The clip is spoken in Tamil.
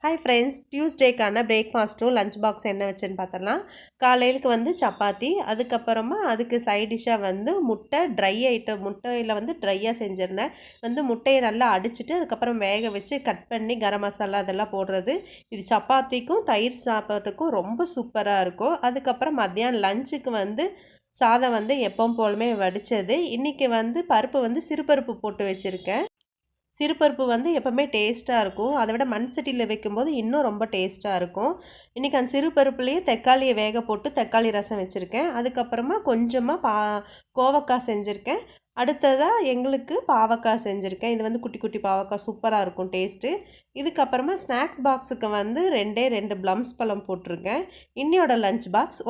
ஹாய் ஃப்ரெண்ட்ஸ், டியூஸ்டேக்கான பிரேக்ஃபாஸ்ட்டும் லஞ்ச் பாக்ஸ் என்ன வச்சேன்னு பார்த்தலாம். காலையிலுக்கு வந்து சப்பாத்தி, அதுக்கப்புறமா அதுக்கு சைட் டிஷ்ஷாக வந்து முட்டை, ட்ரை ஐட்டம் முட்டையில் வந்து ட்ரையாக செஞ்சுருந்தேன். முட்டையை நல்லா அடிச்சுட்டு அதுக்கப்புறம் வேக வச்சு கட் பண்ணி கரம் மசாலா அதெல்லாம் போடுறது. இது சப்பாத்திக்கும் தயிர் சாப்பாட்டுக்கும் ரொம்ப சூப்பராக இருக்கும். அதுக்கப்புறம் மத்தியானம் லஞ்சுக்கு வந்து சாதம் வந்து எப்பவும் போலுமே வடித்தது. இன்றைக்கி வந்து பருப்பு வந்து சிறுபருப்பு போட்டு வச்சுருக்கேன். சிறுபருப்பு வந்து எப்போவுமே டேஸ்ட்டாக இருக்கும். அதை விட மண் சட்டியில் வைக்கும்போது இன்னும் ரொம்ப டேஸ்ட்டாக இருக்கும். இன்றைக்கி அந்த சிறுபருப்புலேயே தக்காளியை வேக போட்டு தக்காளி ரசம் வச்சுருக்கேன். அதுக்கப்புறமா கொஞ்சமாக கோவக்காய் செஞ்சுருக்கேன். அடுத்ததாக எங்களுக்கு பாவக்காய் செஞ்சுருக்கேன். இது வந்து குட்டி குட்டி பாவக்காய் சூப்பராக இருக்கும் டேஸ்ட்டு. இதுக்கப்புறமா ஸ்நாக்ஸ் பாக்ஸுக்கு வந்து 2 ப்ளம்ஸ் பழம் போட்டிருக்கேன். இன்னையோட லஞ்ச் பாக்ஸ்